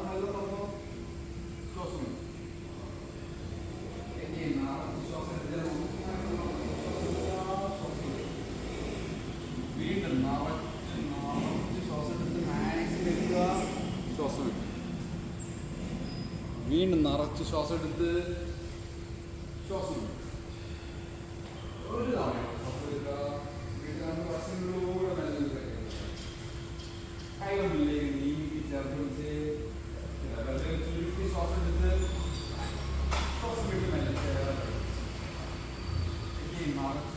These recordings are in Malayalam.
നല്ല തുറന്നു. ശ്വാസം വീണ്ടും നിറച്ച് ശ്വാസം എടുത്ത് മാക്സിമം എടുക്കുക. ശ്വാസം എടുക്കുക. വീണ്ടും നിറച്ച് ശ്വാസം എടുത്ത് ശ്വാസം ഒരു തവണ ശ്വാസം എടുക്കുക. വീണ്ടും വശങ്ങളിലൂടെ മെല്ലെ കൈകൊണ്ടിലേക്ക് നീക്കി ചേർത്ത് വെച്ച് ചുരുക്കി ശ്വാസം എടുത്ത് ശ്വാസം വിട്ട് മെല്ലെ ചേർത്ത്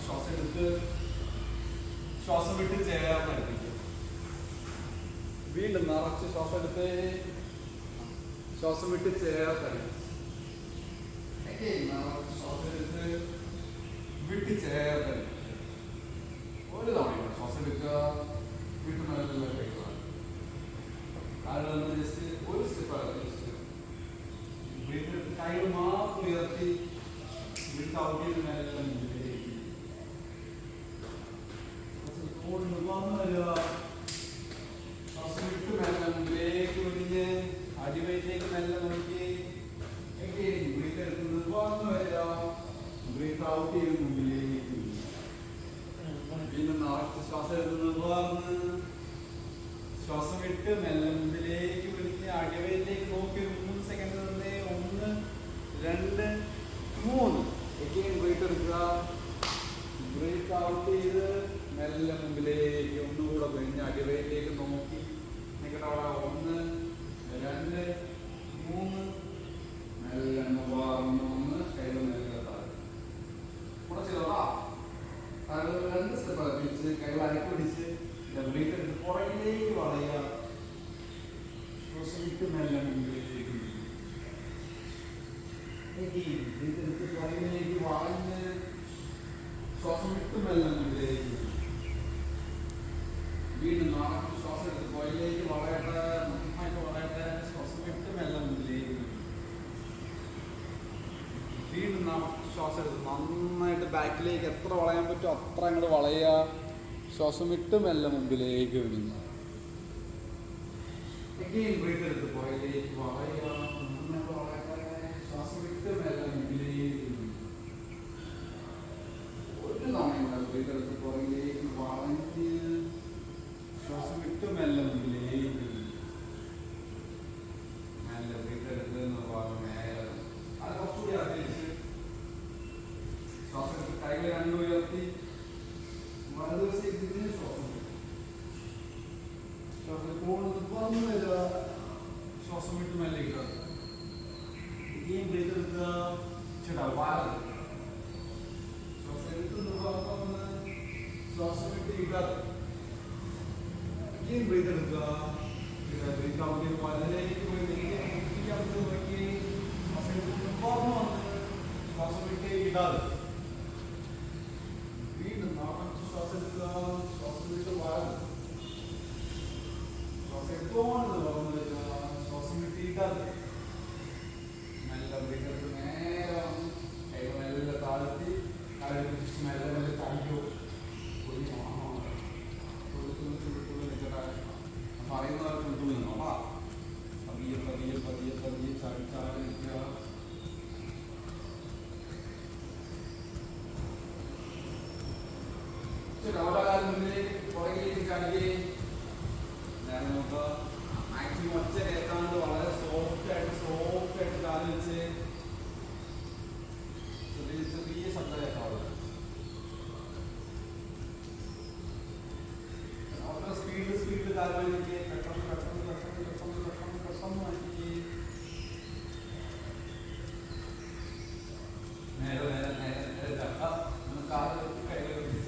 ശ്വാസം എടുത്ത് ശ്വാസം വിട്ട് ചേർന്ന് എടുപ്പിക്കും. വീണ്ടും നിറച്ച് ശ്വാസം എടുത്ത് ശ്വാസം വിട്ട് ചേർത്ത് ശ്വാസം എടുത്ത് വിട്ട് ചേർത്ത് ഒരു തവണ ശ്വാസം എടുക്കുക. വിട്ട് നല്ല കഴിക്കുക. കാരണം ജസ്റ്റ് ഒരു സ്റ്റെപ്പ് കൈ മാത്രം ഉയർത്തി വിട്ട് ഔട്ട് ചെയ്ത് നല്ല മുന്നിലേക്ക് ശ്വാസം വിട്ട് മെല്ലെ മുന്നിലേക്ക് ഒഴിഞ്ഞ് അടിവയറ്റിലേക്ക് മെല്ലെ നോക്കി ബ്രീത്ത് എടുക്കുന്നത് വന്നു വരിക. ബ്രീത്ത് ഔട്ട് ചെയ്ത് മുന്നിലേക്ക് വീണ്ടും നിറച്ച് ശ്വാസം എടുക്കുന്നത് വന്ന് ശ്വാസം വിട്ട് മെല്ലെ മുന്നിലേക്ക് വിളിച്ച് അടിവയറ്റിലേക്ക് നോക്കി 3 സെക്കൻഡ് തന്നെ 1 2 3 ബ്രീത്ത് എടുക്കുക. ബ്രീത്ത് ഔട്ട് ചെയ്ത് മെല്ലെ മുമ്പിലേക്ക് ഒന്നുകൂടെ കഴിഞ്ഞ് അടിവയറ്റിലേക്ക് നോക്കി നിൽക്കട്ടെ. അവിടെ 1 2 3 മെല്ലെ 1 കയ്യിൽ മെല്ലെ താഴെ കൂടെ ചെയ്തോളാ. താഴെ 2 സ്റ്റെപ്പ് തിരിച്ച് കൈകൾ അരക്കി പിടിച്ച് ബ്രീത്ത് എടുത്ത് പുറകിലേക്ക് വളയുക. ശ്വാസം വിട്ട് മെല്ലെ മുമ്പിലേക്ക് ബ്രീത്ത് എടുത്ത് പുറകിലേക്ക് വളഞ്ഞ് ശ്വാസം വിട്ട് മെല്ലെ മുമ്പിലേക്ക് വീണ്ടും നാളെ ശ്വാസം എടുത്ത് പുറകിലേക്ക് വളയട്ടെ. നന്നായിട്ട് വളയട്ടെ. ശ്വാസം വിട്ട് മെല്ലെ മുമ്പിലേക്ക് വീണ്ടും നാളെ ശ്വാസം എടുത്ത് നന്നായിട്ട് ബാക്കിലേക്ക് എത്ര വളയാൻ പറ്റുമോ അത്ര അങ്ങോട്ട് വളയുക. ശ്വാസം വിട്ട് മെല്ലെ മുമ്പിലേക്ക് വിടുന്നു. ബ്രീത്ത് എടുത്ത് പുറകിലേക്ക് വളയുക. നന്നായിട്ട് വളയട്ടെ. ശ്വാസം വിട്ട് മെല്ലെ മുമ്പിലേക്ക് ഒരു തവണ ബ്രീത്ത് എടുത്ത് പുറകിലേക്ക് വളഞ്ഞ് ശ്വാസം വിട്ട് മെല്ലെ മുമ്പിലേക്ക് മെല്ലെ ബ്രീത്ത് എടുത്ത് മേലെ അത് കുറച്ചുകൂടി അറിയിച്ച് ശ്വാസം എടുത്ത് കൈകൾ രണ്ടും ഉയർത്തി വലതുവശത്തേക്ക് ശ്വാസം ശ്വാസം തുറന്നു വരിക. ശ്വാസം വിട്ട് മെല്ലെ ബ്രീത്ത് എടുക്കുക. ചേട്ടാ വാല് ശ്വാസം എടുത്ത് ശ്വാസം വിട്ട് ബ്രീത്ത് എടുക്കുക. ബ്രീത്ത് ഔട്ട് ചെയ്ത് വലതിലേക്ക് പോയി നോക്കി ശ്വാസം എടുത്ത് തുറന്നു വന്ന് ശ്വാസം വിട്ട് ഇടാതെ വീണ്ടും നാളെ ശ്വാസം എടുക്കുക. ശ്വാസം വിട്ട് വാല് ശ്വാസം എടുത്തോണ്ട് തുറന്നു വരിക. ശ്വാസം വിട്ട് ഇടാതെ നല്ല ബ്രീത്ത് എടുത്ത് നേരെ കൈകൾ മെല്ലെ താഴ്ത്തി മെല്ലെ മെല്ലെ ചാടിക്കോ. പറയുന്നവർക്ക് വിട്ടു നിന്നോളാ. പതിയെ പതിയെ പതിയെ പതിയെ ചാടി ചാടി നിൽക്കുക. ഓരോകാലം മുന്നിലേക്ക് പുറകിലേക്ക് ചാടുകയും നേരെ നോക്കുക. മാക്സിമം ഒച്ച കേൾക്കാണ്ട് വളരെ സോഫ്റ്റ് ആയിട്ട് കാല് വെച്ച് ചെറിയ ചെറിയ ശബ്ദം കേൾക്കാവുന്നത്. സ്പീഡ് കാലുകളിലേക്ക് പെട്ടെന്ന് പെട്ടെന്ന് പെട്ടെന്ന് പെട്ടെന്ന് പെട്ടെന്ന് പെട്ടെന്ന് മാറ്റി നേരെ നേരെ നേരെ നേരെ കാല് കൈകൾ പിടിച്ച്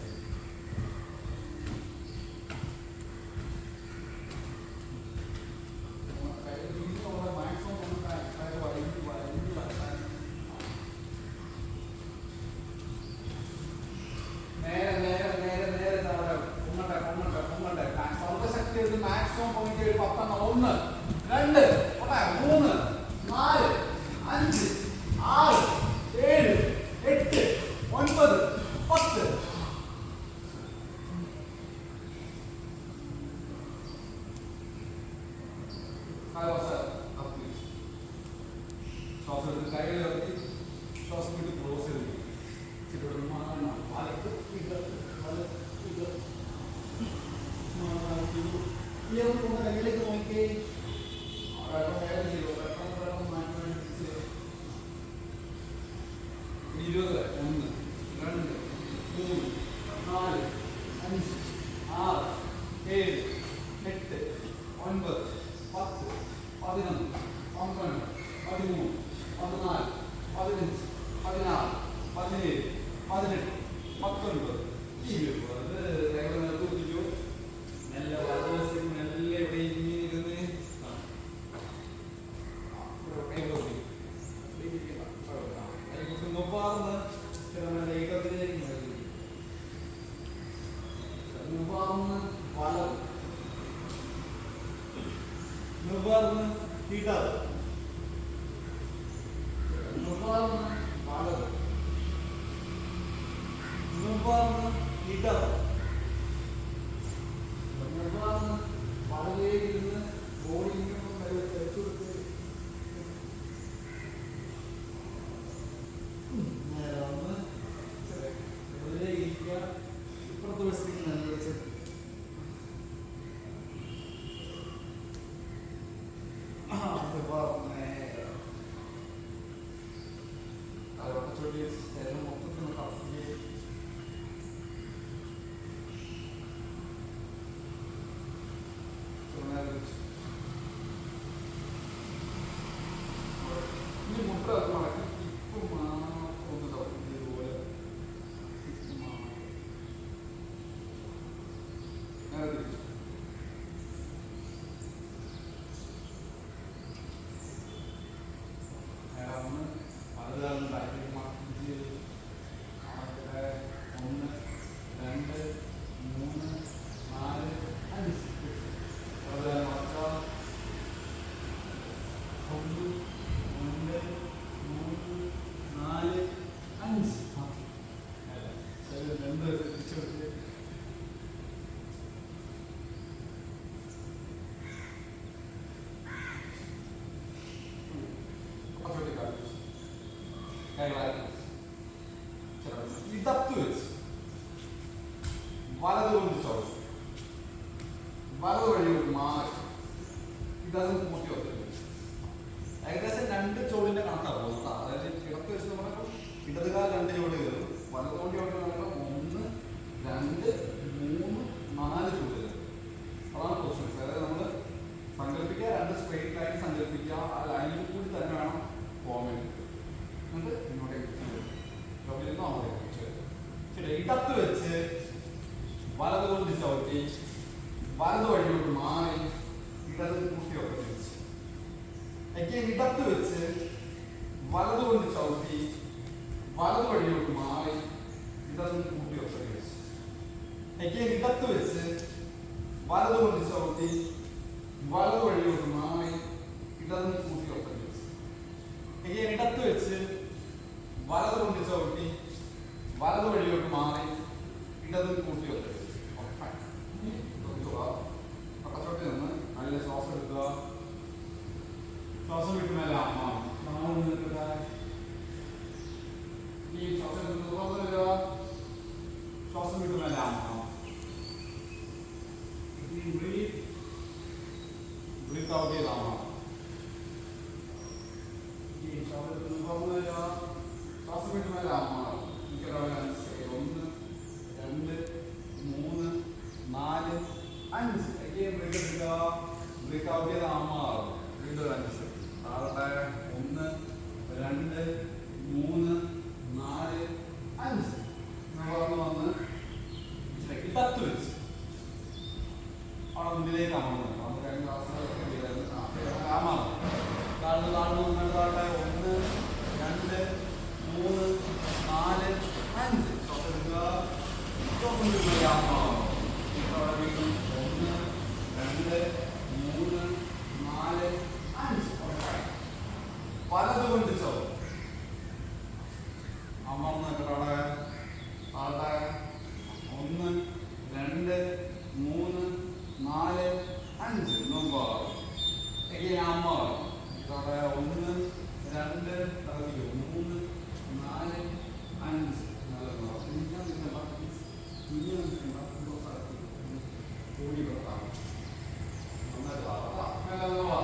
maximum point 10 1 2 3 4 5 6 7 8 9 10 Hi, what's up? ശ്വാസം എടുത്ത് കൈ ഉയർത്തി ശ്വാസം വിട്ട് ക്ലോസ് ചെയ്തു. വലത്ത് ഇടത്ത് വലത്ത് ഇടത്ത് ഉയർന്നു പോകുന്ന കൈയിലേക്ക് നോക്കിയേ. വേഗം ചെയ്തു. പെട്ടെന്ന് മാറ്റി മാറ്റി 20 1 2 3 4 5 6 7 8 9 10 11 12 13 14 15 16 17 18 19 20. അത് വേഗം തൂക്കിക്കോ. നല്ല വലതുവശം നല്ല എവിടെ ഇരുന്ന് മുപ്പാർന്ന് മുപ്പാർന്ന് വലത് മുപ്പാർന്ന് ഇടത് മുപ്പാർന്ന് വലത് മുപ്പാർന്ന് ഇടത് മുപ്പാർന്ന് വലതേക്കിരുന്ന് ബോളിങ്ങും വെച്ചു കൊടുത്ത് ഇപ്പുറത്ത് വെച്ചിരിക്കുന്ന മൊത്തത്തിൽ കറക്റ്റ് ഇനി മുട്ട നടക്കും. ഇപ്പം ഒന്ന് തുടങ്ങി ഇതുപോലെ ഇടത്ത് വെച്ച് വലത് കൊണ്ട് ചവിട്ടും. വലത് വഴി മാറി ഇടത് കൂട്ടി വെക്കും. ഏകദേശം 2 ചോടിന്റെ കണക്കാണ് പോകുന്നത്. അതായത് ഇടത്ത് വെച്ച് നമ്മൾ ഇടതുകാൽ 2 ചോട് കയറും. വലത് കൊണ്ട് ചവിട്ടുന്ന 1 2 3 4 ചോട് കയറും. അതാണ് പൊസിഷൻസ്. അതായത് നമ്മൾ സങ്കല്പിക്കുക 2 സ്ട്രെയിറ്റ് ലൈൻ സങ്കല്പിക്കുക. ആ ലൈനിൽ കൂടി തന്നെ വേണം പോകാൻ വേണ്ടി. എന്നിട്ട് ഇങ്ങോട്ടേക്ക് ഇടത്ത് വെച്ച് വലത് കൊണ്ട് ചവിട്ടി വലത് വഴിയോട്ട് മാറി ഇടത് കൂട്ടി ഒക്കെ വെച്ച് ഇടത്ത് വെച്ച് വലത് കൊണ്ട് ചവിട്ടി വലത് വഴിയോട്ട് മാറി ഇടത് കൂട്ടി ഒക്കെ വെച്ച് ഇടത്ത് വെച്ച് വലത് കൊണ്ട് ചവിട്ടി വലത് വഴിയോട്ട് മാറി ഇടത് കൂട്ടി ഒക്കെ വെച്ച് ഇടത്ത് വെച്ച് വലത് കൊണ്ട് ചവിട്ടി വലത് വഴിയോട്ട് മാറി ഇടത് കൂട്ടി വെക്കുക. പക്കച്ചോട്ടി നിന്ന് നല്ല ശ്വാസം എടുക്കുക. ശ്വാസം വിട്ടുമല്ല അമ്മ ഈ ശ്വാസം എടുക്കുക. ശ്വാസം വിട്ടുമല്ല അമ്മ ബ്രീത്ത് ഔട്ട് ചെയ്ത അമ്മ ഈ ശ്വാസം എടുക്കുക. ശ്വാസം വിട്ടുമല്ല അമ്മ 1 2 3 4 5 ബ്രേക്ക് ഔട്ട് ചെയ്ത അമ്മ വീണ്ടും 5 താഴെ 1 2 3 4 5 വന്ന് ഇടത്ത് വെച്ച് അവിടെ മുന്നിലേക്ക് അമർന്നു. അത് കഴിഞ്ഞ ക്ലാസ്സിലൊക്കെ അമർന്നു. താഴ്ന്നു താഴ്ന്നു താഴെ 1 2 3 4 5 വലത് കൊണ്ട് ചവിട്ടും. അമർന്ന് അവിടെ താഴെ 1 2 3 4 5 അമ്മ ഇവിടെ 1 രണ്ട് തറവിയോ 3 4 5 കൂടി കൊടുക്കാം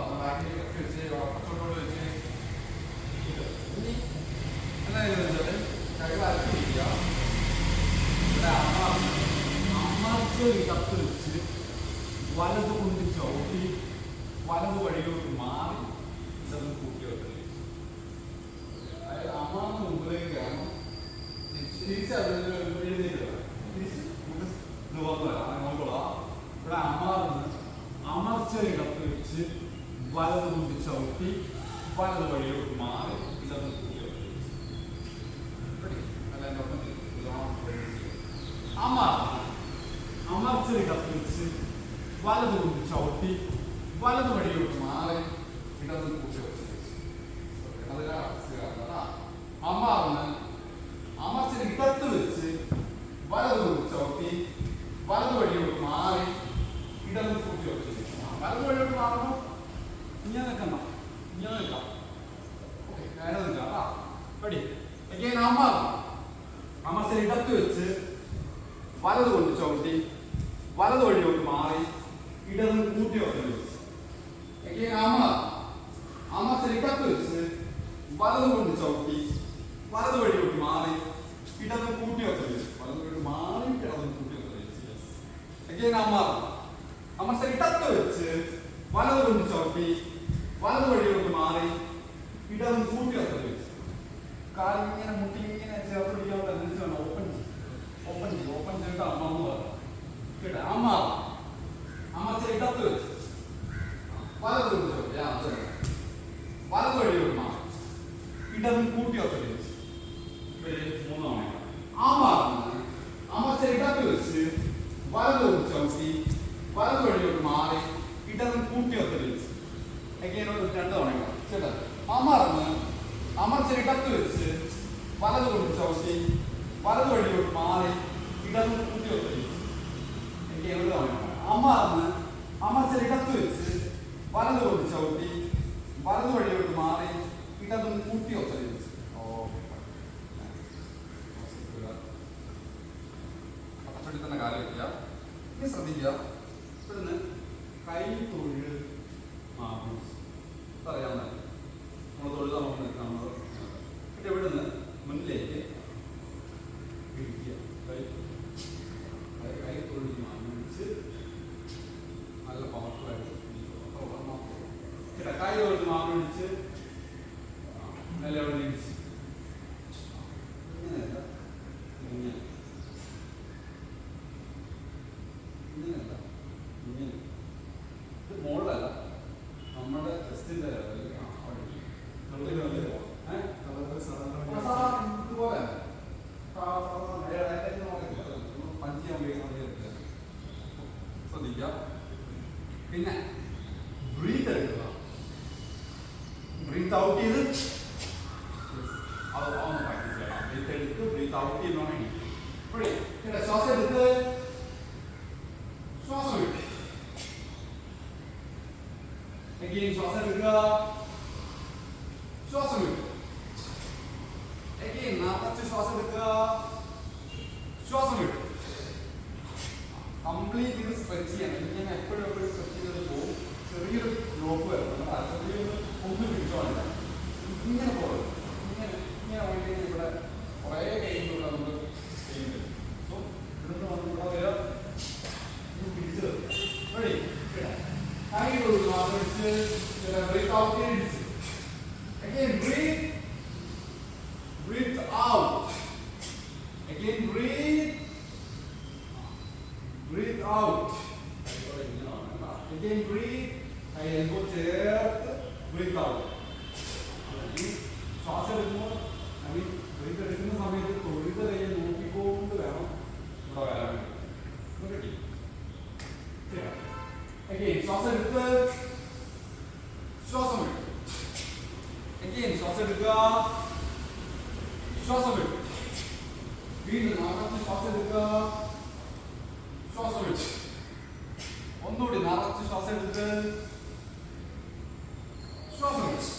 നന്നായിട്ട് വെച്ച് ഉറപ്പച്ചോട്ടോട് വെച്ച് ഇനി എന്താണെന്ന് വെച്ചാൽ കഴിവ് അരക്കി പിടിക്കുക. ഇവിടെ അമ്മച്ച് കത്ത് വെച്ച് വലത് കൊണ്ട് ചവിട്ടി വലത് വഴിയോട്ട് മാറി ഇതൊന്ന് കൂട്ടി വെക്കല്. അതായത് അമ്മാന്ന് മുമ്പിലേക്ക് കയറണം, തിരിച്ച് അതിൽ എഴുന്നേറ്റ് വരാം, തിരിച്ച് നമുക്ക് നിവർന്ന് വരാം. നോക്കൊള്ളാം. ഇവിടെ അമർച്ചയെ കത്ത് വെച്ച് വലത് കൊണ്ട് ചവിട്ടി വലത് വഴിയോട്ട് മാറി ഇതൊന്ന് കൂട്ടി വെക്കല്. അമർച്ചയെ കത്ത് വെച്ച് വലത് കൊണ്ട് ചവിട്ടി വലത് വഴിയോട്ട് മാറി ഇടത് കൂട്ടി വെക്കല്. അമർച്ചയെ ഇടത്ത് വെച്ച് വലത് കൊണ്ട് ചവിട്ടി വലത് വഴിയോട്ട് മാറി ഇടത് കൂട്ടി വെക്കല്. വലത് വഴിയോട്ട് മാറുമ്പോൾ ഇങ്ങനെ നിൽക്കണം, ഇങ്ങനെ നിൽക്കാം. ഓക്കെ, നേരെ നിൽക്കാം. റെഡി? അമർച്ചയെ ഇടത്ത് വെച്ച് വലത് കൊണ്ട് ചവിട്ടി വലത് വഴിയോട്ട് മാറി ഇടത് കൂട്ടി വെക്കല്. അമർച്ചയെ ഇടത്ത് വെച്ച് വലത് കൊണ്ട് ചവിട്ടി വലത് വഴിയോട്ട് മാറി ഇടത് കൂട്ടി വെക്കല്. വലത് വഴിയോട്ട് മാറി ഇടത് കൂട്ടി വെക്കല്. അമർച്ചയെ ഇടത്ത് വെച്ച് വലത് കൊണ്ട് ചവിട്ടി വലത് വഴിയോട്ട് മാറി ഇടത് കൂട്ടി വെക്കല്. കാലിങ്ങനെ മുട്ടി ഇങ്ങനെ ചേർത്ത് പിടിക്കാൻ ടെൻഡൻസിയാണ്. ഓപ്പൺ ചെയ്തിട്ട് അമ്മ എന്ന് പറയാം കേട്ടോ. അമർച്ചയെ ഇടത്ത് വെച്ച് വലത് കൊണ്ട് ചവിട്ടി വലത് വഴിയോട്ട് മാറി ഇടത് കൂട്ടി വെക്കല്. 3 തവണ. അമർച്ചയെ ഇടത്ത് വെച്ച് വലത് കൊണ്ട് ചവിട്ടി വലത് വഴിയോട്ട് മാറി ഇടത് കൂട്ടി വെക്കല്. 2 തവണ ചേട്ടാ. അമർച്ചയെ ഇടത്ത് വെച്ച് വലത് കൊണ്ട് ചവിട്ടി വലത് വഴിയോട്ട് മാറി ഇടത് കൂട്ടി വെക്കല്. 7 തവണ. അമർച്ചയെ ഇടത്ത് വെച്ച് വലത് കൊണ്ട് ചവിട്ടി വലത് വഴിയോട്ട് മാറി ഇടതും കൂട്ടി വെക്കല്. അപ്പച്ചോട്ടി തന്നെ കാലം വയ്ക്കുക. ഇനി ശ്രദ്ധിക്കുക, ഇവിടുന്ന് കൈ തൊഴിൽ അറിയാവുന്ന നമ്മൾ തൊഴിൽ നമുക്ക് നിൽക്കുന്നത്. എന്നിട്ട് ഇവിടുന്ന് മുന്നിലേക്ക് പിടിക്കുക. കൈ തൊഴിൽ മാനിച്ച് നല്ല പവർഫുള്ളായിട്ട് കൈ തൊഴിൽ മാനിച്ച് നല്ല എവിടെ ഇടിച്ച് ഇങ്ങനെയല്ല, ഇങ്ങനെയല്ല, ഇങ്ങനെ. ഇത് മോളിലല്ല, നമ്മുടെ ചെസ്റ്റിന്റെ ഇതുപോലെ പഞ്ച് ചെയ്യാൻ ഉപയോഗിക്കുന്ന ശ്രദ്ധിക്കുക. പിന്നെ ബ്രീത്ത് എടുക്കുക. ബ്രീത്ത് ഔട്ട് ചെയ്ത് അതൊന്ന് പ്രാക്ടീസ് ചെയ്യണം. ബ്രീത്ത് എടുത്ത് ബ്രീത്ത് ഔട്ട് ചെയ്യുന്നതാണെങ്കിൽ ശ്വാസം എടുത്ത് ശ്വാസം വിട്ട് ശ്വാസം എടുക്കുക, ശ്വാസം വിട്ട് നിറച്ച് ശ്വാസം എടുക്കുക, ശ്വാസം വിട്ട് കംപ്ലീറ്റ് ഇത് സ്ട്രെച്ച് ചെയ്യണം. ഇങ്ങനെ എപ്പോഴും സ്ട്രെച്ച് ചെയ്ത് പോകും. ചെറിയൊരു ഗ്രോപ്പ് വരണം. ചെറിയൊരു ഒന്ന് പിടിച്ചോളില്ല, ഇങ്ങനെ പോകും. ഇങ്ങനെ വേണ്ടി ഇവിടെ കുറേ കഴിയുമ്പോൾ നമുക്ക് ചെയ്യുന്നത്. സോ ഇവിടുന്ന് വന്ന് ഇവിടെ വരെ പിടിച്ചത് റെഡി. കൈ കൊടുക്കുക, പിടിച്ച് ബ്രീത്ത് ഔട്ട് ചെയ്ത് again breathe, breathe out, again breathe, breathe out, again breathe, കൈ എൽബോ ചേർത്ത് breathe out. ശ്വാസം എടുക്കുമ്പോൾ ബ്രീത്ത് എടുക്കുന്ന സമയത്ത് തൊഴുത കൈ നോക്കിക്കൊണ്ട് വേണം ഇവിടെ വരാൻ വേണ്ടി. again ശ്വാസം എടുത്ത് ശ്വാസം വിട്ട്, again ശ്വാസം എടുക്കുക, ശ്വാസം വിട്ട്, വീണ്ടും നിറച്ച് ശ്വാസം എടുക്കുക, ശ്വാസം വിട്ട്, ഒന്നുകൂടി നിറച്ച് ശ്വാസം എടുത്ത് ശ്വാസം വിട്ട്.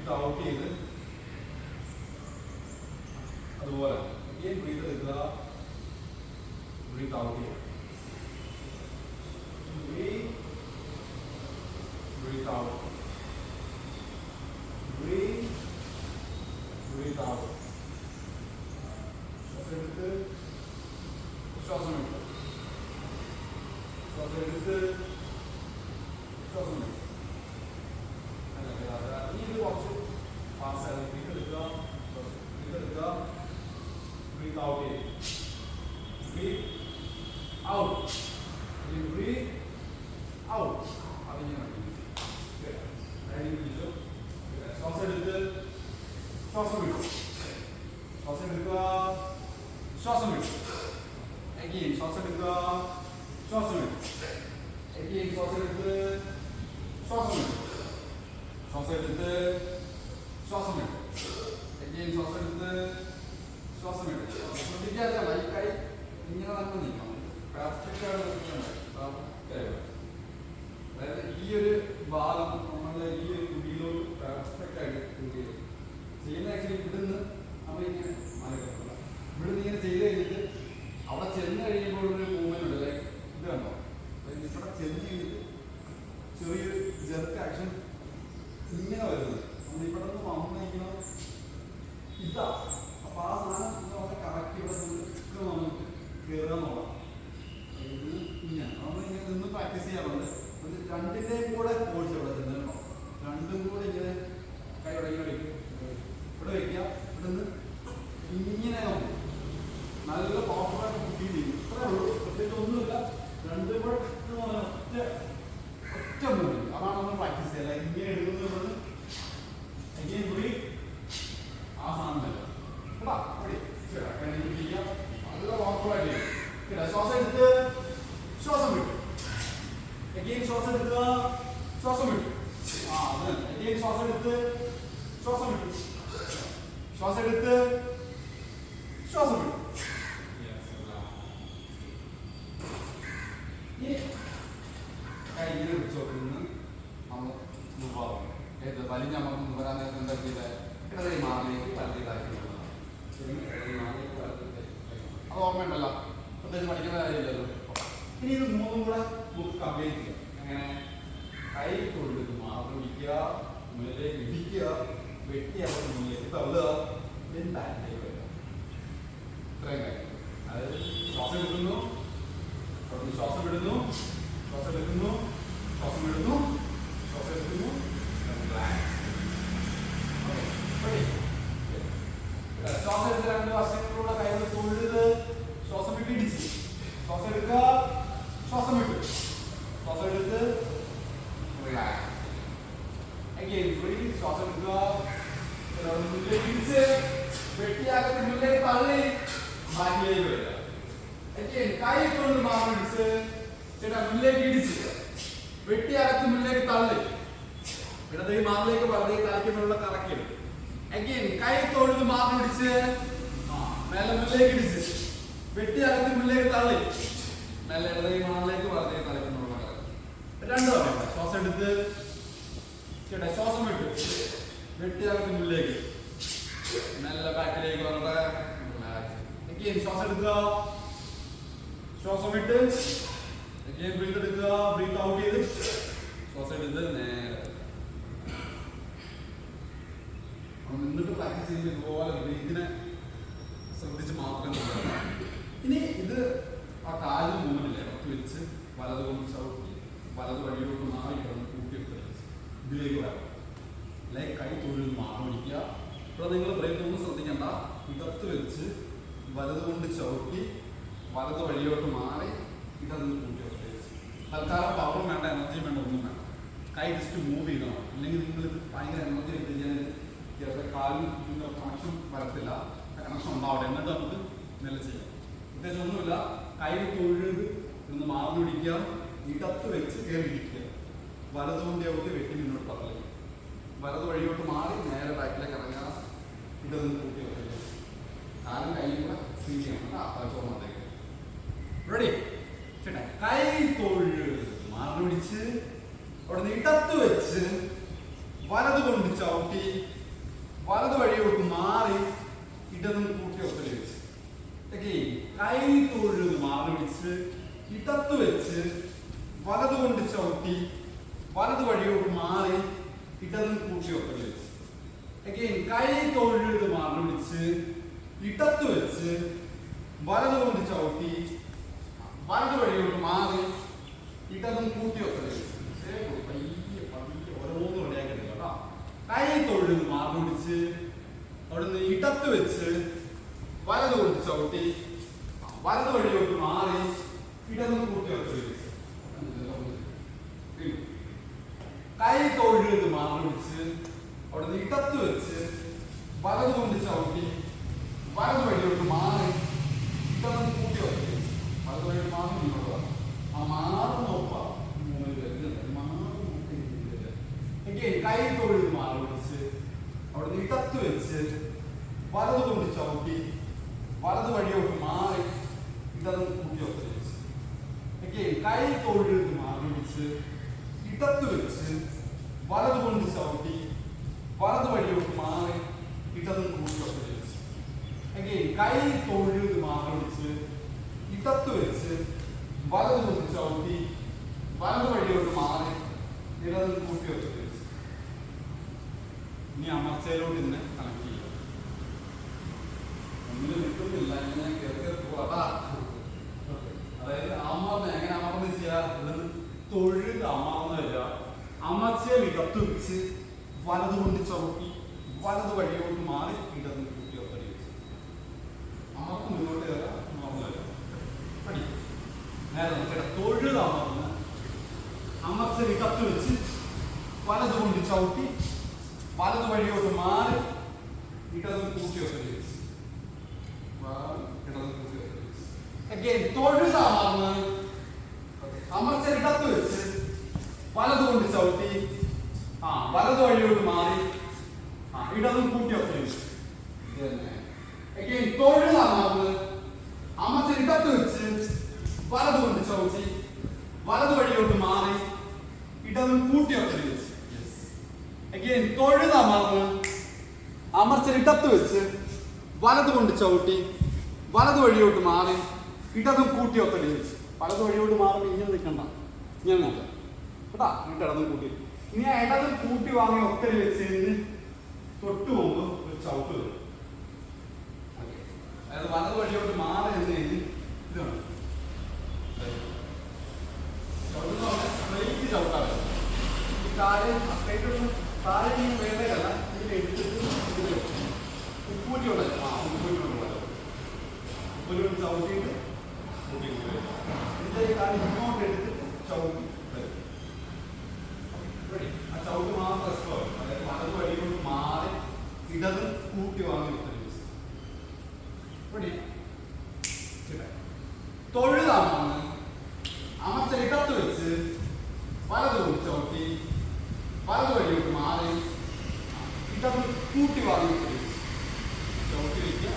ബ്രീത്ത് ഔട്ട് ചെയ്ത് അതുപോലെ again ബ്രീത്ത് എടുക്കുക, ബ്രീത്ത് ഔട്ട് ചെയ്യുക, breathe out, breathe out. ശ്വാസം എടുത്ത് ശ്വാസം എടുക്കുക, ശ്വാസം എടുത്ത് ശ്വാസം എടുക്കുക. ഇനി ഇത് കുറച്ച് ഫാസ്റ്റ് ബ്രീത്ത് എടുക്കുക, ബ്രീത്ത് ഔട്ട് ചെയ്യുക, ബ്രീത്ത് ഔട്ട്, ബ്രീത്ത് ഔട്ട്. അതിങ്ങനെ ശ്വാസം എടുത്ത് ശ്വാസം വിടുക, ശ്വാസം എടുക്കുക, ശ്വാസം വിടുക, again ശ്വാസം എടുക്കുക, ശ്വാസം വിടുക, again ശ്വാസം എടുത്ത് ശ്വാസം വിടുക, ശ്വാസം എടുത്ത് ശ്വാസം വിടുക, again ശ്വാസം എടുത്ത് ശ്വാസം വിടുക. ശ്രദ്ധിക്കാതെ ലൈക്കായി ഇങ്ങനെ തന്നെ നിൽക്കണം. അതായത് ഈ ഒരു ഭാഗം നമ്മളുടെ ഈ ഒരു കുടിയിലോട്ട് പെർഫെക്റ്റ് ആയിട്ട് ചെയ്യുന്ന ആക്ച്വലി ഇവിടുന്ന് നമ്മളിങ്ങനെ മാറിക്കില്ല. ഇവിടുന്ന് ഇങ്ങനെ ചെയ്ത് കഴിഞ്ഞിട്ട് അവിടെ ചെന്ന് കഴിയുമ്പോൾ ഒരു മൂവ്മെന്റ് ഉണ്ട്, ലൈക്ക് ഇത് കണ്ടോ, ഇവിടെ ചെന്ന് കഴിഞ്ഞിട്ട് ചെറിയൊരു ജെർക്ക് ആക്ഷൻ ഇങ്ങനെ വരുന്നത് നമ്മളിവിടെ നിന്ന് വന്നിരിക്കണം ഇതാ. അപ്പൊ ആ സാധനം നമ്മളെ കറക്റ്റ് ഇവിടെ നമുക്ക് കയറാന്നുള്ളതാണ്. ഇത് ഇങ്ങനെ നമ്മളിങ്ങനെ നിന്ന് പ്രാക്ടീസ് ചെയ്യാറുണ്ട്. രണ്ടിന്റെയും കൂടെ കോഴ്സ് ഇവിടെ ചെന്നിട്ടുണ്ടോ, രണ്ടും കൂടെ ഇങ്ങനെ കൈ ഇങ്ങനെ വയ്ക്കും, ഇവിടെ വയ്ക്കുക, ഇവിടെ നിന്ന് ഇങ്ങനെ നോക്കും, നല്ല പവർഫുള്ളായിട്ട് ഫീൽ ചെയ്യും. ഇത്രേ ഉള്ളൂ, പ്രത്യേകിച്ച് ഒന്നുമില്ല. രണ്ടും കൂടെ ഒറ്റ മൂവ്മെന്റ്, അതാണ് നമ്മൾ പ്രാക്ടീസ് ചെയ്യുക. ഇങ്ങനെ എടുക്കുന്നത് ഇങ്ങനെ കൂടി ആ സാധനം വരിക കേട്ടാ, ചെയ്യാം, നല്ല പവർഫുള്ളായിട്ട് ചെയ്യും. ശ്വാസം എടുത്ത് ശ്വാസം വിട്ടു, again ശ്വാസം എടുക്കുക, ശ്വാസം വിട്ടു. അത് again ശ്വാസം എടുത്ത് ശ്വാസം വിട്ടു, ശ്വാസം എടുത്ത് ശ്വാസം വിട്ടു. ഇനി കൈ ഇങ്ങനെ പിടിച്ചു നോക്കുന്നു, നമ്മൾ മുമ്പാകും ഏത് വലിഞ്ഞമർന്ന് വരാൻ നേരത്തെ എന്താ ചെയ്തത്, ഇടതൈ മാറിലേക്ക് വലതേതാക്കി അത് ഓർമ്മയുണ്ടല്ലോ, പ്രത്യേകിച്ച് പഠിക്കുന്ന കാര്യമില്ലല്ലോ. ഇനി ഇത് മൂന്നും കൂടെ നമുക്ക് കംപ്ലീറ്റ് ചെയ്യാം. അങ്ങനെ കൈ തൊഴിൽ മാറി പിടിക്കുക, മുന്നിലേക്ക് ഇടിക്കുക, വെട്ടിയാക്കി മുന്നിലേക്ക് തള്ളുക, ബാക്കിലേക്ക് വരിക. ഇത്രയും കാര്യം. അതായത് ശ്വാസം എടുക്കുന്നു, ശ്വാസം വിടുന്നു, ശ്വാസം എടുക്കുന്നു, ശ്വാസം വിടുന്നു, ശ്വാസം എടുക്കുന്നു, ശ്വാസം എടുത്ത് രണ്ട് വശങ്ങളിലൂടെ കൈകൾ തൊഴുത് ശ്വാസം വിട്ട് ഇടിച്ച്, ശ്വാസം എടുക്കുക, ശ്വാസം വിട്ടു, ശ്വാസം എടുത്ത് റിലാക്സ്. Again breathe, ശ്വാസം എടുക്കുക, മുന്നിലേക്ക് ഇടിച്ച് വെട്ടിയാകത്ത് മുന്നിലേക്ക് തള്ളി ബാക്കിലേക്ക് വരിക. Again കൈ കൊണ്ട് മാറി ഇടിച്ച് ചേട്ടാ മുന്നിലേക്ക് ഇടിച്ച് വെട്ടിയാകത്ത് മുന്നിലേക്ക് തള്ളി ഇടതേ മാറിലേക്ക് വലതേ തലയ്ക്കുള്ള കറക്കിയത്. Again കൈ തൊഴുത് മാറി ഇടിച്ച് മേലെ മുന്നിലേക്ക് ഇടിച്ച് വെട്ടിയാകത്ത് മുന്നിലേക്ക് തള്ളി മേലെ ഇടതേ മാറിലേക്ക് വലതേ തലയ്ക്കുള്ള കറക്കി. രണ്ടു തവണ ശ്വാസം എടുത്ത് ചേട്ടാ ശ്വാസം വിട്ടു വെട്ടിയാകത്ത് മുന്നിലേക്ക് നല്ല ബാക്കിലേക്ക് വരട്ടെ. Again ശ്വാസം എടുക്കുക, ശ്വാസം വിട്ട് again ബ്രീത്ത് എടുക്കുക, ബ്രീത്ത് ഔട്ട് ചെയ്ത് ശ്വാസം എടുത്ത് നേരെ നിന്നിട്ട് പ്രാക്ടീസ് ചെയ്യുമ്പോൾ ഇതുപോലെ ബ്രീത്തിനെ ശ്രദ്ധിച്ച് മാത്രം. ഇനി ഇത് ആ കാലിന് മൂവ്മെന്റ് ഇടത്ത് വെച്ച് വലത് കൊണ്ട് ചവിട്ടി വലത് വഴിയോട്ട് മാറി കിടന്ന് കൂട്ടിയെടുത്ത് ഇതിലേക്ക് വരാം. ലൈക്ക് കൈ തൊഴിൽ മാറി പിടിക്കുക. ഇവിടെ നിങ്ങൾ ബ്രേക്ക് ഒന്നും ശ്രദ്ധിക്കേണ്ട, ഇടത്ത് വെച്ച് വലത് കൊണ്ട് ചവിട്ടി വലത് വഴിയോട്ട് മാറി ഇടന്ന് കൂട്ടിയെടുത്ത് തൽക്കാലം പവറും വേണ്ട, എനർജിയും വേണ്ട, ഒന്നും വേണ്ട. കൈ ജസ്റ്റ് മൂവ് ചെയ്യണം. അല്ലെങ്കിൽ നിങ്ങളിത് ഭയങ്കര എനർജി എടുത്ത് കഴിഞ്ഞാൽ ചിലപ്പോൾ കാലിൽ കണക്ഷൻ വരത്തില്ല, കണക്ഷൻ ഉണ്ടാവട്ടെ, എന്നിട്ട് നമുക്ക് നല്ല ചെയ്യാം. പ്രത്യേകിച്ച് ഒന്നുമില്ല, കൈ തൊഴുത് ഒന്ന് മാറി പിടിക്കുക, ഇടത്ത് വെച്ച് കയറി ഇരിക്കുക, വലത് കൊണ്ട് ഔട്ട് വെട്ടി മുന്നോട്ട് തള്ളി വലത് വഴിയോട്ട് മാറി നേരെ ബാക്കിലേക്ക് ഇറങ്ങുക, ഇടന്ന് കൂട്ടി വെക്കുക, കാലും കൈയും കൂടെ സ്വീ ചെയ്യണം. ചോർന്നത്തേക്ക് റെഡി. ചേട്ടാ കൈ തൊഴുത് മാറി പിടിച്ച് അവിടെ നിന്ന് ഇടത്ത് വെച്ച് വലത് കൊണ്ട് ചവിട്ടി വലത് വഴിയോട്ട് മാറി ഇടതും കൂട്ടി ഒത്തടി വെച്ച് കൈ തൊഴുത് മാറി വെച്ച് ഇടത്ത് വെച്ച് വലത് കൊണ്ട് ചവിട്ടി വലത് വഴിയോട്ട് മാറി ഇടതും കൂട്ടി ഒത്തടി വെച്ച് കൈ തൊഴുത് മാറി വെച്ച് ഇടത്ത് വെച്ച് വലത് കൊണ്ട് ചവിട്ടി വലത് വഴിയോട്ട് മാറി ഇടതും കൂട്ടി ഒത്തടി വെച്ച് ഓരോന്നും റെഡിയാക്കി കേട്ടോ. കൈ തൊഴുത് മാറി പിടിച്ച് അവിടുന്ന് ഇടത്ത് വെച്ച് വലത് കൊണ്ട് ചവിട്ടി വലത് വഴിയോട്ട് മാറി ഇടതും കൂട്ടി ഒത്തടി വെച്ച് കൈ തൊഴുത് മാറി പിടിച്ച് അവിടുന്ന് ഇടത്ത് വെച്ച് വലത് കൊണ്ട് ചവിട്ടി വലത് വഴിയോട്ട് മാറി ഇടതും കൂട്ടി ഒത്തടി വെച്ച് വലത് വഴിയോട്ട് മാറി മുന്നോട്ട് ആ മാറുന്ന ഒപ്പ കൈ തൊഴുത് മാറി പിടിച്ച് അവിടുന്ന് ഇടത്ത് വെച്ച് വലത് കൊണ്ട് ചവിട്ടി വലത് വഴിയോട്ട് മാറി ഇടതും കൂട്ടി ഒത്തടി വെച്ച് കൈ തൊഴുത് മാറി പിടിച്ച് ഇടത്ത് വെച്ച് വലത് കൊണ്ട് ചവിട്ടി വലത് വഴിയോട്ട് മാറി ഇടതും കൂട്ടി ഒത്തടി വെച്ച് കൈ തൊഴുത് മാറി പിടിച്ച് ഇടത്ത് വെച്ച് വലത് കൊണ്ട് ചവിട്ടി വലത് വഴിയോട്ട് മാറി ഇടതും കൂട്ടി ഒത്തടി വെച്ച് ഇനി അമർച്ചയിലോട്ട് ഇന്ന് കണക്ട് ചെയ്യാം. ഒന്നിനും നിൽക്കുന്നില്ല, ഇങ്ങനെ കയറി പോവാ. അതായത് അമർന്ന് എങ്ങനെ അമർന്ന് ചെയ്യാ, ഇവിടുന്ന് തൊഴുത് അമർന്നില്ല, അമർച്ചയിൽ ഇടത്ത് വെച്ച് വലത് കൊണ്ട് ചവിട്ടി വലത് വഴിയോട്ട് മാറി ഇടതും കൂട്ടി ഒത്തടി വെച്ച് അമർന്ന് മുന്നോട്ട് കയറാം, അമർന്നില്ല പടി നേരെ തൊഴുത് അമർന്ന് അമർച്ചയിൽ ഇടത്ത് വെച്ച് വലത് കൊണ്ട് ചവിട്ടി വലത് വഴിയോട്ട് മാറി ഇടതും കൂട്ടി ഒത്തടി വെച്ച് തൊഴുത് അമർന്ന് അമർച്ച ഇടത്ത് വെച്ച് വലത് കൊണ്ട് ചവിട്ടി വലത് വഴിയോട്ട് മാറി ഇടതും കൂട്ടി ഒത്തടി വെച്ച് തൊഴുത് അമർന്ന് അമർച്ച ഇടത്ത് വെച്ച് വലത് കൊണ്ട് ചവിട്ടി വലത് വഴിയോട്ട് മാറി ഇടതും കൂട്ടി ഒത്തടി വെച്ച് തൊഴുത് അമർന്ന് അമർച്ച ഇടത്ത് വെച്ച് വലത് കൊണ്ട് ചവിട്ടി വലത് വഴിയോട്ട് മാറി ഇടതും കൂട്ടി ഒത്തടി വെച്ച് വലത് വഴിയോട്ട് മാറുമ്പോൾ ഇങ്ങനെ നിൽക്കണ്ട, ഇങ്ങനെ നോക്കാം കേട്ടാ. എന്നിട്ട് ഇടതും കൂട്ടി ഇനി ആ ഇടതും കൂട്ടി വാങ്ങി ഒത്തടി വെച്ച് തൊട്ട് മുമ്പ് ഒരു ചവിട്ട് വരും. അതായത് വലത് വഴിയോട്ട് മാറി എന്ന് കഴിഞ്ഞ് ഇത് വേണം സ്ട്രെയിറ്റ് ചവിട്ടാറ്. ഈ കാര്യം സ്ട്രെയിറ്റ് താഴെ വേണ്ടതല്ല, ഇതിൽ എടുത്തിട്ട് ഉപ്പൂറ്റി ഉണ്ടല്ലോ, ഉപ്പൂറ്റി ഉണ്ടല്ലോ, ഉപ്പൂറ്റി കൊണ്ട് ചവിട്ടിയിട്ട് ഇതിന്റെ ഈ കാര്യം ഇങ്ങോട്ട് എടുത്തിട്ട് ചവിട്ടി വരും. ആ ചവിട്ട് മാത്രം ഇഷ്ടമാണ്. അതായത് വലത് വഴി കൊണ്ട് മാറി ഇടതും കൂട്ടി വാങ്ങി തൊഴുതാണെന്ന് അമർച്ച ഇടത്ത് വെച്ച് വലത് കൊണ്ട് ചവിട്ടി വലത് വഴിയോട്ട് മാറി ഇടതും കൂട്ടി വാങ്ങി ചവിട്ടി വയ്ക്കുക.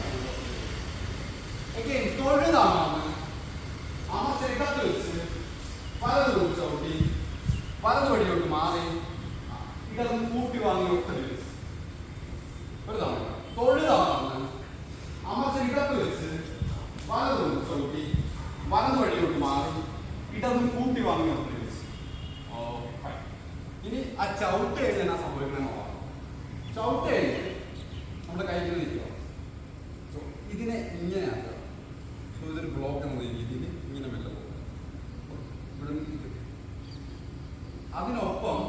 തൊഴുതാണെന്ന് അമർച്ച ഇടത്ത് വെച്ച് വലത് കൊണ്ട് ചവിട്ടി വലത് വഴിയോട്ട് മാറി ഇടതും കൂട്ടി വാങ്ങി ഒത്തടി വെച്ച് ഒരു തവണ. തൊഴുതാണെന്ന് അമർച്ച ഇടത്ത് വെച്ച് വലത് കൊണ്ട് ചവിട്ടി വലത് വഴിയോട്ട് മാറി ഇടതും കൂട്ടി വാങ്ങി ഒത്തടി വെച്ച്. ഇനി ആ ചവിട്ട് കഴിഞ്ഞാൽ എന്നാ സംഭവിക്കണമെന്ന് നോക്കാം. ചവിട്ട് കഴിഞ്ഞ് നമ്മുടെ കൈകൾ നിൽക്കുക, ഇതിനെ ഇങ്ങനെ ആക്കുക. ഇതൊരു ബ്ലോക്ക് എന്ന രീതിയിൽ ഇങ്ങനെ മെല്ലെ പോകും. ഇവിടെ അതിനൊപ്പം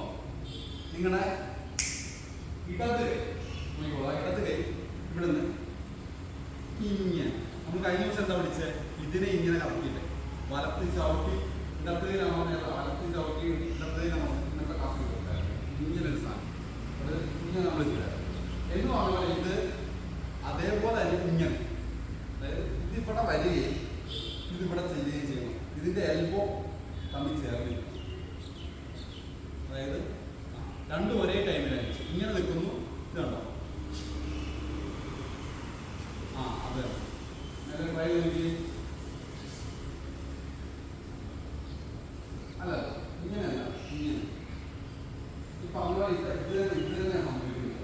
നിങ്ങളുടെ ഇടത് ഇടത് കൈ ഇവിടുന്ന് ഇങ്ങനെ നമ്മൾ കഴിഞ്ഞ ദിവസം എന്താ പഠിച്ചത്, ഇതിനെ ഇങ്ങനെ കറക്കിയില്ലേ, വലത്ത് ചവിട്ടി ഇടത്തേനാണോ വലത്ത് ചവിട്ടി ഇടത്തേനാണോ ഇന്നത്തെ ക്ലാസ് കൊടുത്തായിരുന്നു. ഇങ്ങനെ ഒരു സാധനം അത് ഇങ്ങനെ നമ്മൾ ചെയ്യാറ് എന്ന് പറഞ്ഞാൽ ഇത് അതേപോലെ തന്നെ ഇങ്ങനെ, അതായത് ഇതിവിടെ വരികയും ഇതിവിടെ ചെയ്യുകയും ചെയ്യണം. ഇതിന്റെ എൽബോ തമ്മിൽ ചേർന്നില്ല, അതായത് രണ്ടും ഒരേ ടൈമിലായിരിക്കും. ഇങ്ങനെ നിൽക്കുന്നു, ഇതുണ്ടോ അതെ ട്രൈ ചെയ്തെങ്കിൽ അല്ല ഇങ്ങനെയല്ല, ഇങ്ങനെ ഈ പറഞ്ഞ ഇത് തന്നെയാണ് സംഭവിക്കുന്നത്.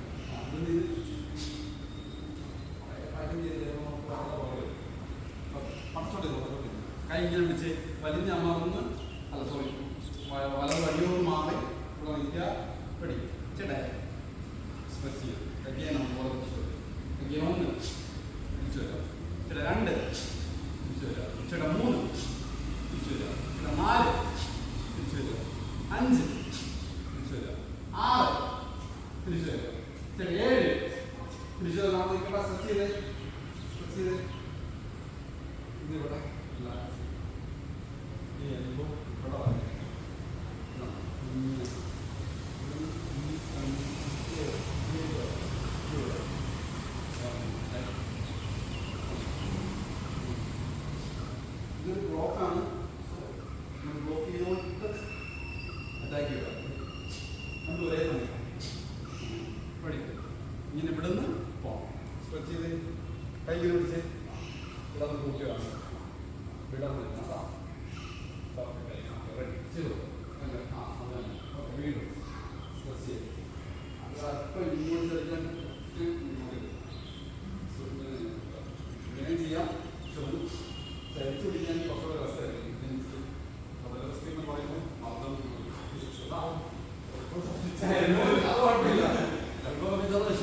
സ്ട്രെച്ച് ചെയ്യാം. again നമ്മൾ തിരിച്ചു വരും. again 1 തിരിച്ചു വരാം. ചേട്ടാ 2 തിരിച്ചു വരാം. ചേട്ടാ 3 തിരിച്ചു വരാം. ചേട്ടാ 4 തിരിച്ചു വരാം. 5 തിരിച്ചു വരാം. 6 തിരിച്ചു വരാം. ചേട്ടാ 7 തിരിച്ചു വരാം. നമ്മൾ നിൽക്കട്ടെ. സ്ട്രെച്ച് ചെയ്തേ. സ്ട്രെച്ച് ചെയ്തേ. ഇത് ഇവിടെ ഈ എൽബോ ഇവിടെ വരാം. ഇതൊരു ബ്ലോക്കാണ്. ബ്ലോക്ക് ചെയ്തുകൊണ്ട് അറ്റാക്ക് ചെയ്യുക. നമ്മൾ ഒരേ സമയം പഠിക്കും. ഇങ്ങനെ ഇവിടെ നിന്ന് പോകാം. സ്ട്രെച്ച് ചെയ്ത് കൈ പിടിച്ച് ഇവിടെ നിന്ന് കൂട്ടുകയാണ്. ഇവിടെ നിന്ന് റെഡി ചെയ്തു. വീണ്ടും സ്ട്രെച്ച് ചെയ്ത് അല്പം ഇങ്ങോട്ട് ചലിക്കാൻ ഇങ്ങനെ ചെയ്യാം. ചരിച്ചു പിടിക്കാൻ കുറച്ചുകൂടെ രസമായിരിക്കും. റെസ്റ്റ് എന്ന് പറയുമ്പോൾ മർദ്ദം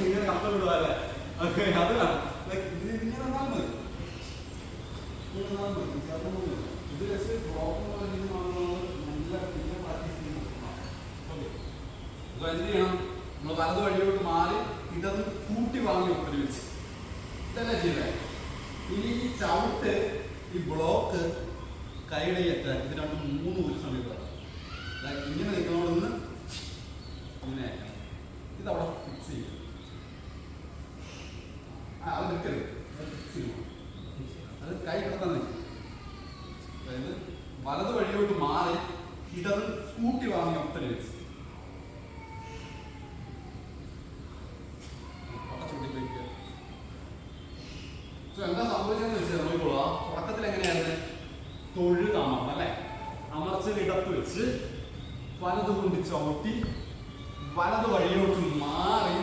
ഇങ്ങനെ കപ്പ വിടുവാല്ലേ. ഓക്കെ അത് ഇങ്ങനെ വന്നാൽ മതി. ഇങ്ങനെ വന്നാൽ മതി. ഇത് ജസ്റ്റ് ബ്ലോക്ക് നല്ല പ്രാക്ടീസ് ചെയ്യുന്നത്. ഓക്കെ അപ്പോൾ എന്ത് ചെയ്യണം? നമ്മൾ വലത് വഴിയോട്ട് മാറി ഇതൊന്ന് കൂട്ടി വാങ്ങി ഉപയോഗിച്ച് ഇതല്ലേ ചെയ്തേ. ഇനി ഈ ചവിട്ട് ഈ ബ്ലോക്ക് കൈയുടെ അറ്റാക്ക് ഇത് രണ്ടും 3 ഒരു സമയത്താണ്. ഇങ്ങനെ നിൽക്കുന്നോടൊന്ന് ഇങ്ങനെ ആക്കണം. ഇതവിടെ ഫിക്സ് ചെയ്യും. അത് നിൽക്കരുത്. ഫിക്സ് ചെയ്യണം. അത് കൈ കിടത്താൻ നിൽക്കും. അതായത് വലത് വഴിയോട്ട് മാറി ഇടത് കൂട്ടി വാങ്ങി ഒത്തരി വെച്ച് എന്താ സംഭവിച്ചെന്ന് വെച്ചാൽ നോക്കിക്കോളാം. തുടക്കത്തിൽ എങ്ങനെയായിരുന്നു? തൊഴുതമർന്ന് അല്ലെ, അമർച്ചൽ ഇടത്ത് വെച്ച് വലത് കൊണ്ട് ചവിട്ടി വലത് വഴിയോട്ട് മാറി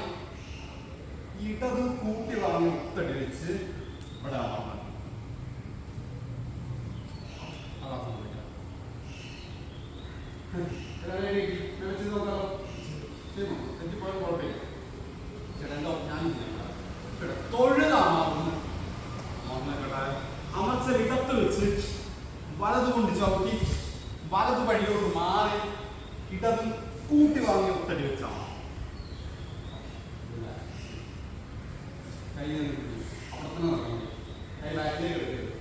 ഇടത് കൂട്ടി വാങ്ങി ഒത്തടി വെച്ച് ഇവിടെ അമർന്നു. അതാ സംഭവിക്കാം. തെറ്റിപ്പോയാൽ കുഴപ്പമില്ല. ചേട്ടാ ഞാൻ തൊഴുതമർന്ന് അമർച്ചൽ ഇടത്ത് വെച്ച് വലത് കൊണ്ട് ചവിട്ടി വലത് വഴിയോട്ട് മാറി ഇടത് കൂട്ടി വാങ്ങി ഒത്തടി വെച്ചാൽ കൈ അവിടെ തന്നെ നടക്കണം. കൈ ബാക്കിലേക്ക് എടുക്കരുത്.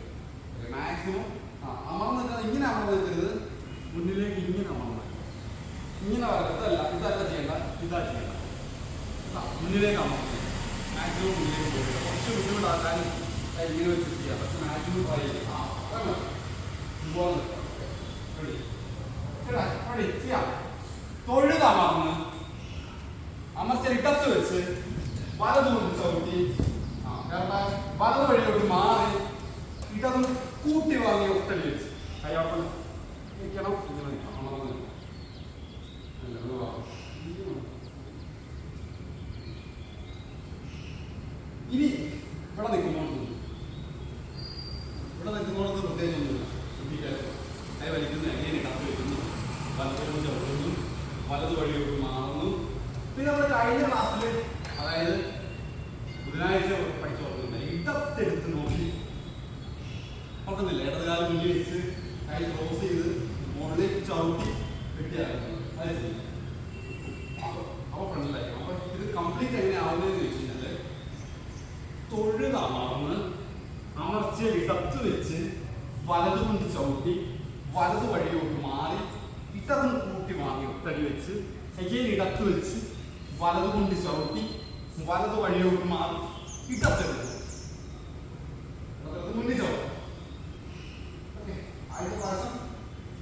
മാക്സിമം അമർന്ന് നിൽക്കുന്നത് ഇങ്ങനെ അമർന്ന് നിൽക്കരുത്. മുന്നിലേക്ക് ഇങ്ങനെ അമർന്ന് ഇങ്ങനെ വരരുത്. ഇതല്ല ചെയ്യേണ്ട. ഇതാ ചെയ്യേണ്ട. മുന്നിലേക്ക് അമർന്ന് മാക്സിമം മുന്നിലേക്ക് പോയിട്ട് കുറച്ച് ബുദ്ധിമുട്ടാക്കാൻ ഇങ്ങനെ വെച്ച് ചെയ്യാം. പക്ഷെ മാക്സിമം ട്രൈ ചെയ്യാം. ചെയ്യാം. തൊഴുതമർന്ന് അമർച്ചൽ ഇടത്ത് വെച്ച് വലത് കൊണ്ട് ചവിട്ടി വലത് വഴിയോട്ട് മാറി ഇടത് കൂട്ടി വാങ്ങി ഒത്തടി വെച്ച് കയ്യാപ്പം നിൽക്കണം. ഇങ്ങനെ നിൽക്കണം. അമർന്ന് ഇനി ഇവിടെ നിൽക്കുമ്പോൾ പ്രത്യേകിച്ച് ഒന്നുമില്ല. കൈ വലിക്കുന്നു, എങ്ങനെ കത്ത് വെക്കുന്നു, വലത്തോട്ട് ചവിട്ടുന്നു, വലത് വഴിയോട്ട് മാറുന്നു. പിന്നെ നമ്മൾ കഴിഞ്ഞ ക്ലാസ്സിൽ അതായത് ബുധനാഴ്ച പഠിച്ചു കൊടുക്കുന്നില്ല. ഇടത്തെടുത്ത് നോക്കി നോക്കുന്നില്ല. ഇടതുകാലം മുന്നിൽ വെച്ച് കൈ ക്രോസ് ചെയ്ത് മുകളിലേക്ക് ചവിട്ടി വെട്ടിയായിരുന്നു. അത് ചെയ്യും. അപ്പോൾ ഫ്രണ്ടിലായിരിക്കും. അപ്പോൾ ഇത് കംപ്ലീറ്റ് എങ്ങനെ ആവുന്നതെന്ന് വെച്ച് കഴിഞ്ഞാൽ തൊഴുതമർന്ന് അമർച്ചയിൽ ഇടത്ത് വെച്ച് വലത് കൊണ്ട് ചവിട്ടി വലത് വഴിയോട്ട് മാറി ഇടതും കൂട്ടി വാങ്ങി ഒത്തടി വെച്ച് എഗെയിൻ ഇടത്ത് വെച്ച് വലത് കൊണ്ട് ചവിട്ടി വലത് വഴിയോട്ട് മാറി ഇടത്തെടുത്ത് മുന്നിൽ ചവിട്ടും. ഓക്കെ ആദ്യത്തെ പ്രാവശ്യം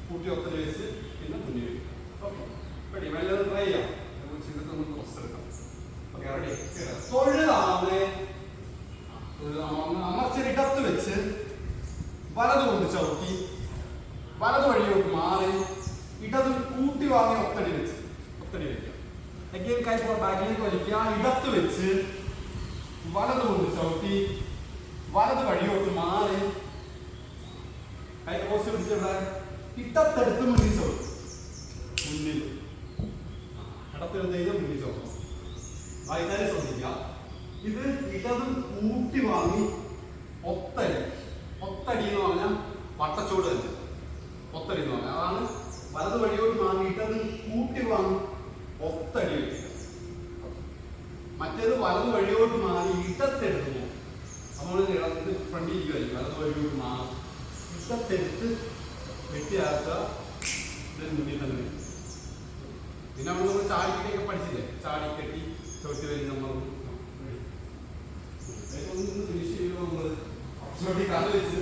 കൂട്ടി ഒത്തടി വെച്ച് പിന്നെ മുന്നിൽ. Okay ready. മെല്ലെ ട്രൈ ചെയ്യാം. ചെയ്തിട്ട് നമുക്ക് കുറച്ച് എടുക്കാം. Okay ready. തൊഴുതാമേ അമർച്ചലിടത്ത് വെച്ച് വലത് കൊണ്ട് ചവിട്ടി വലത് വഴിയോട്ട് മാറി ഇടത് കൂട്ടി വാങ്ങി ഒത്തടി വെക്കുക. എഗെയിൻ കൈ ബാക്കിലേക്ക് വലിക്കുക. ഇടത്ത് വെച്ച് വലത് കൊണ്ട് ചവിട്ടി വലത് വഴിയോട്ട് മാറി കൈ ക്രോസ് പിടിച്ചിവിടെ ഇടത്തെടുത്ത് മുന്നിൽ ചവിട്ടും. മുന്നിൽ ഇടത്തെടുത്ത് മുന്നിൽ ചവിട്ടും. വൈകുന്നേരം ശ്രദ്ധിക്കുക. ഇത് ഇടതും കൂട്ടി വാങ്ങി ഒത്തടി. ഒത്തടി എന്ന് പറഞ്ഞാൽ വട്ടച്ചൂട് തന്നെ. ഒത്തടി എന്ന് പറഞ്ഞാൽ അതാണ്. വലത് വഴിയോട്ട് വാങ്ങി ഇടതും കൂട്ടി വാങ്ങി ഒത്തടി വെക്കുക. മറ്റേത് വലത് വഴിയോട്ട് മാറി ഇടത്തെടുക്കുന്നു. നമ്മൾ ഇടത്ത് ഫ്രണ്ടിരിക്കുമായിരിക്കും. വലത് വഴിയോട്ട് മാറി ഇടത്തെടുത്ത് വെട്ടിയാക്കുക. ഇതിന് മുന്നിൽ തന്നെ. പിന്നെ നമ്മൾ ചാടിക്കെട്ടിയൊക്കെ പഠിച്ചില്ലേ? ചാടിക്കെട്ടി ചവിട്ടി വരും. നമ്മൾ ഫിനിഷ് ചെയ്യുമ്പോൾ നമ്മൾ ചവിട്ടി കാല് വെച്ച്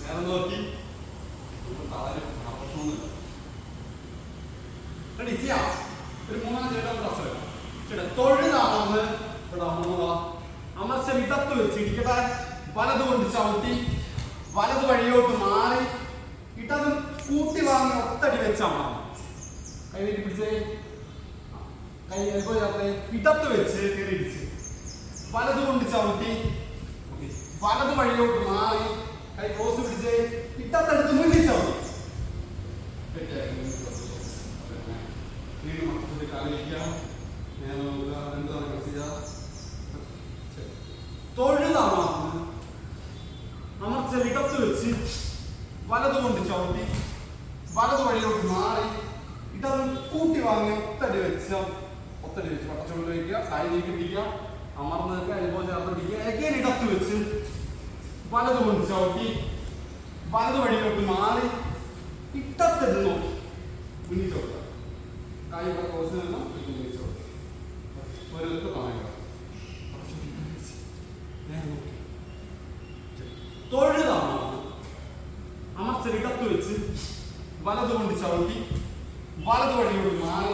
നേരെ നോക്കി താരം പ്രശ്നമൊന്നുമില്ല. റെഡി ചെയ്യാം. ഒരു മൂന്നാം ചേട്ടൻ പ്രശ്നം തൊഴുതാണെന്ന് ഇവിടെ അമർച്ച ഇടത്ത് വെച്ച് ഇരിക്കട്ടെ. വലത് കൊണ്ട് ചവിട്ടി വലത് വഴിയോട്ട് മാറി ഇടത് കൂട്ടി വാങ്ങി ഒത്തടി വെച്ചാണ്. കൈ നീട്ടി പിടിച്ചേ. കൈ എൽബോ ചേർത്തേ. ഇടത്ത് വെച്ച് കയറിയിടിച്ച് വലത് കൊണ്ട് ചവിട്ടി വലത് വഴിയോട്ട് മാറി കൈ ക്രോസ് പിടിച്ച് ഇടത്തെടുത്ത് മുന്നിൽ ചവിട്ടി. തൊഴുതാണ് അമർച്ച ഇടത്ത് വെച്ച് വലത് കൊണ്ട് ചവിട്ടി വലത് വഴിയോട്ട് മാറി ഇടത് കൂട്ടി വാങ്ങി ഒത്തടി വെച്ച് വട്ടച്ചോട് വയ്ക്കുക. കൈ നീക്കി പിടിക്കുക. അമർന്ന് നിൽക്കുക. എൽബോ ചേർത്ത് പിടിക്കുക. എഗെയിൻ ഇടത്ത് വെച്ച് വലത് കൊണ്ട് ചവിട്ടി വലത് വഴിയോട്ട് മാറി ഇടത്തിടുന്നു. മുന്നിൽ ചവിട്ടുക. കൈ ഇവിടെ ക്രോസ് നിന്നും മുന്നിൽ ചവിട്ടുക. ഒരിടത്ത് കാണുക. തൊഴുതാണ് അമർച്ച ഇടത്ത് വെച്ച് വലത് കൊണ്ട് ചവിട്ടി വലത് വഴിയോട് മാറി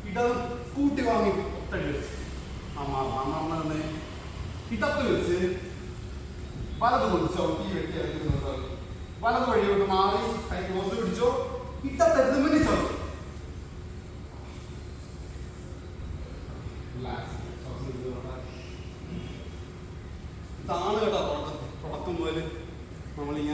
ഇടത് കൂട്ടി വാങ്ങി ഒത്തടി വെച്ച് അമർന്ന് ഇടത്ത് വെച്ച് വലത് കൊണ്ട് ചവിട്ടി വെട്ടി ഇറങ്ങുന്നത്. വലത് വഴിയോട് മാറി കൈ ക്ലോസ് പിടിച്ചോ. ഇടത്തെടുത്ത് മുന്നിൽ ചവിട്ടി. ഇതാണ് കേട്ടോ തുടക്കം മുതൽ നമ്മളിങ്ങനെ